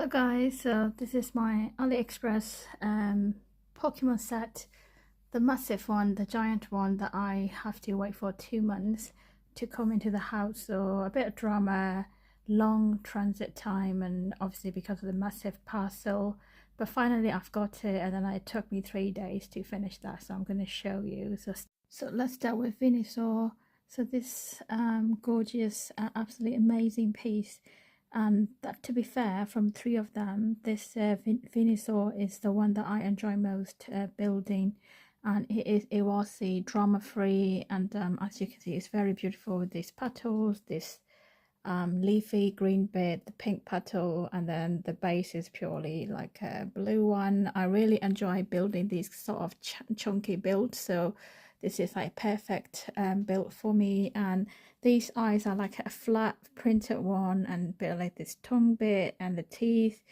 Hello guys, so this is my Aliexpress Pokemon set, the massive one, the giant one that I have to wait for 2 months to come into the house. So a bit of drama, long transit time, and obviously because of the massive parcel, but finally I've got it, and then it took me 3 days to finish that, so I'm going to show you. So let's start with Venusaur. So this gorgeous, absolutely amazing piece. And that, to be fair, from 3 of them, this Venusaur is the one that I enjoy most building, and it was the drama free, and as you can see, it's very beautiful with these petals, this leafy green bit, the pink petal, and then the base is purely like a blue one. I really enjoy building these sort of chunky builds, so this is like perfect build for me. And these eyes are like a flat printed one, and bit like this tongue bit and the teeth,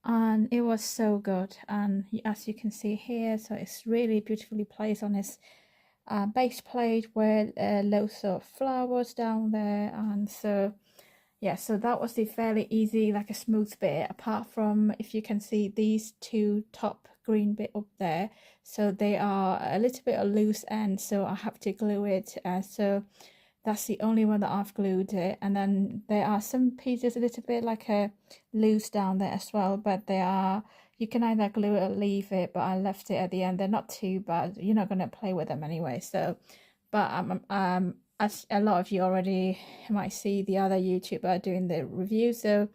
and it was so good. And as you can see here, so it's really beautifully placed on this base plate with loads of flowers down there. And so yeah, so that was the fairly easy, like a smooth bit, apart from, if you can see, these 2 top green bit up there, so they are a little bit of loose end, so I have to glue it. So that's the only one that I've glued it. And then there are some pieces a little bit like a loose down there as well, but they are, you can either glue it or leave it, but I left it at the end. They're not too bad, you're not going to play with them anyway. So but as a lot of you already might see, the other YouTuber doing the review, so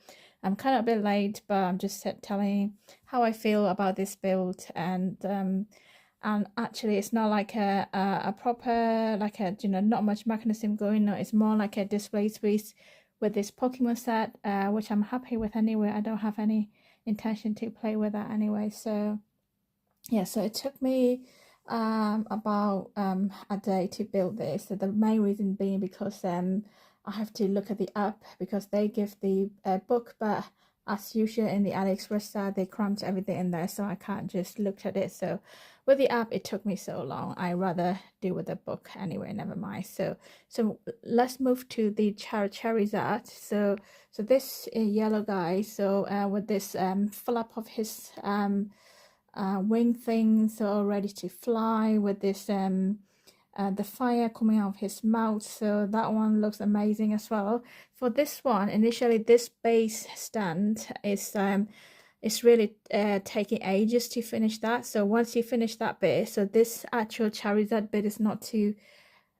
I'm kind of a bit late, but I'm just telling how I feel about this build. And actually it's not like a proper, like a, you know, not much mechanism going on. It's more like a display piece with this Pokemon set, which I'm happy with anyway. I don't have any intention to play with that anyway. So yeah, so it took me about a day to build this. So the main reason being because I have to look at the app, because they give the book, but as usual in the Aliexpress side, they cramped everything in there, so I can't just look at it. So with the app, it took me so long. I rather do with the book anyway. Never mind. So let's move to the Charizard. So this yellow guy, so with this flap of his wing thing, so ready to fly, with this the fire coming out of his mouth, so that one looks amazing as well. For this one, initially this base stand is it's really taking ages to finish that. So once you finish that bit, so this actual Charizard bit is not too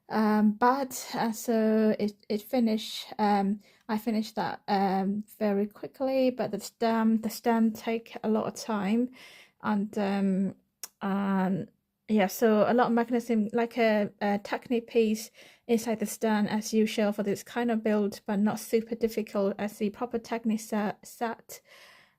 bad. So it finished, I finished that very quickly, but the stand take a lot of time. And yeah, so a lot of mechanism, like a technique piece inside the stand as usual for this kind of build, but not super difficult as the proper technique set.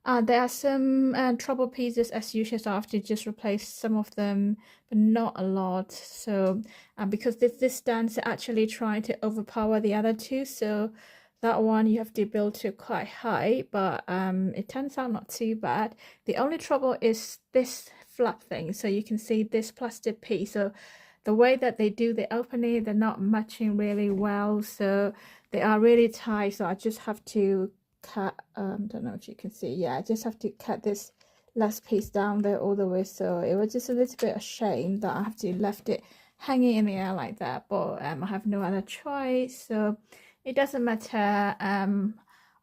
There are some trouble pieces as usual, so I have to just replace some of them, but not a lot. So because this stand's actually trying to overpower the other 2, so that one you have to build to quite high, but it turns out not too bad. The only trouble is this flap thing. So you can see this plastic piece, so the way that they do the opening, they're not matching really well, so they are really tight. So I just have to cut, don't know if you can see, yeah, I just have to cut this last piece down there all the way. So it was just a little bit of shame that I have to left it hanging in the air like that, but I have no other choice, so it doesn't matter.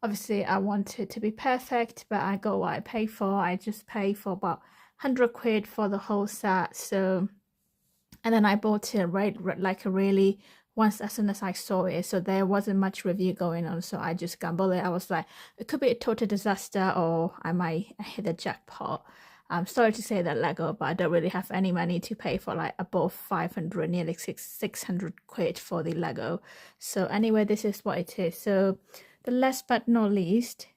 Obviously I want it to be perfect, but I got what I pay for. I just pay for about 100 quid for the whole set. So, and then I bought it right like a really, once as soon as I saw it, so there wasn't much review going on, so I just gambled it. I was like, it could be a total disaster, or I might hit a jackpot. I'm sorry to say that Lego, but I don't really have any money to pay for like above 500, nearly 600 quid for the Lego. So anyway, this is what it is. So the last but not least,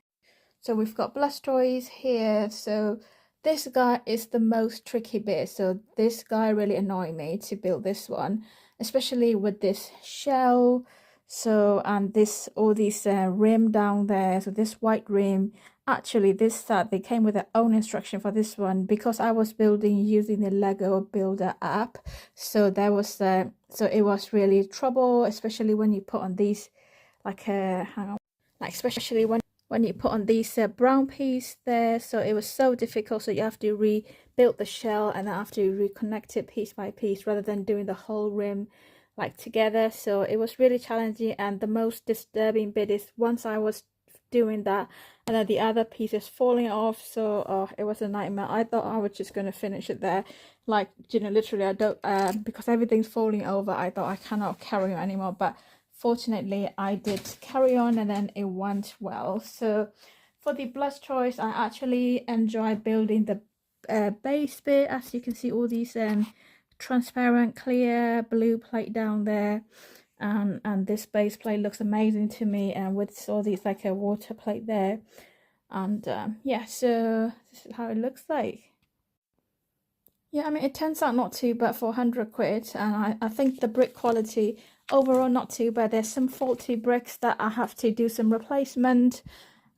so we've got Blastoise here. So this guy is the most tricky bit. So this guy really annoyed me to build this one, especially with this shell. So and this, all these rim down there, so this white rim, actually this set, they came with their own instruction for this one, because I was building using the Lego Builder app. So there was so it was really trouble, especially when you put on these, like hang on, like especially when when you put on these brown piece there, so it was so difficult. So you have to rebuild the shell and then have to reconnect it piece by piece rather than doing the whole rim like together. So it was really challenging, and the most disturbing bit is once I was doing that and then the other piece is falling off. So it was a nightmare. I thought I was just going to finish it there, like, you know, literally I don't because everything's falling over. I thought I cannot carry on anymore, but fortunately I did carry on and then it went well. So for the blush choice, I actually enjoy building the base bit. As you can see, all these transparent clear blue plate down there, and this base plate looks amazing to me, and with all these like a water plate there, and yeah, so this is how it looks like. Yeah, I mean, it turns out not too bad for 100 quid, and I think the brick quality overall not too bad. There's some faulty bricks that I have to do some replacement,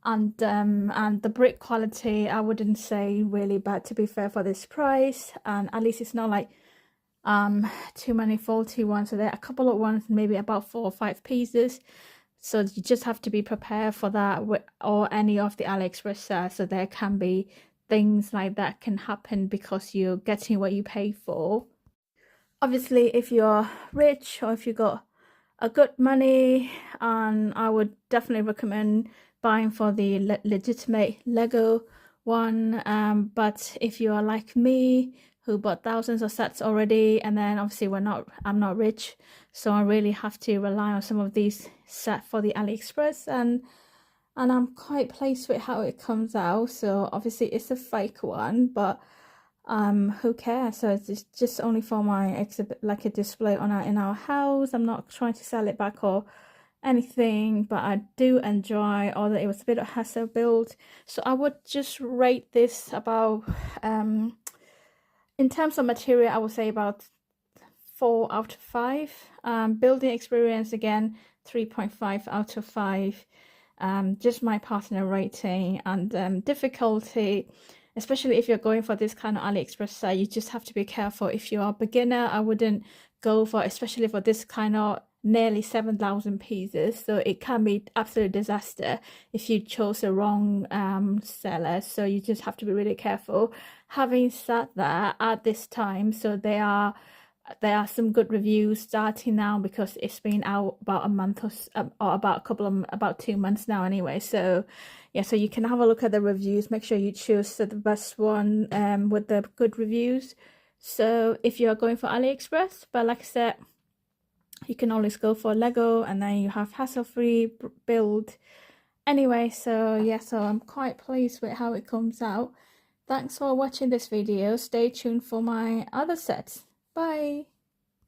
and the brick quality I wouldn't say really bad, to be fair, for this price, and at least it's not like too many faulty ones. So there are a couple of ones, maybe about 4 or 5 pieces, so you just have to be prepared for that, or any of the Aliexpress so there can be things like that can happen because you're getting what you pay for. Obviously, if you're rich or if you got a good money, and I would definitely recommend buying for the legitimate Lego one, but if you are like me who bought thousands of sets already, and then obviously I'm not rich, so I really have to rely on some of these sets for the Aliexpress, and I'm quite pleased with how it comes out. So obviously it's a fake one, but who cares? So it's just only for my exhibit, like a display on in our house. I'm not trying to sell it back or anything, but I do enjoy, although it was a bit of hassle build. So I would just rate this about in terms of material, I would say about 4 out of 5. Building experience, again, 3.5 out of 5. Just my partner rating. And difficulty, especially if you're going for this kind of Aliexpress site, you just have to be careful. If you're a beginner, I wouldn't go for, especially for this kind of nearly 7,000 pieces, so it can be absolute disaster if you chose the wrong seller. So you just have to be really careful. Having said that, at this time, so there are some good reviews starting now, because it's been out about a month or about 2 months now anyway. So yeah, so you can have a look at the reviews, make sure you choose the best one with the good reviews. So if you are going for Aliexpress, but like I said, you can always go for Lego, and then you have hassle-free build anyway. So yeah, so I'm quite pleased with how it comes out. Thanks for watching this video. Stay tuned for my other sets. Bye.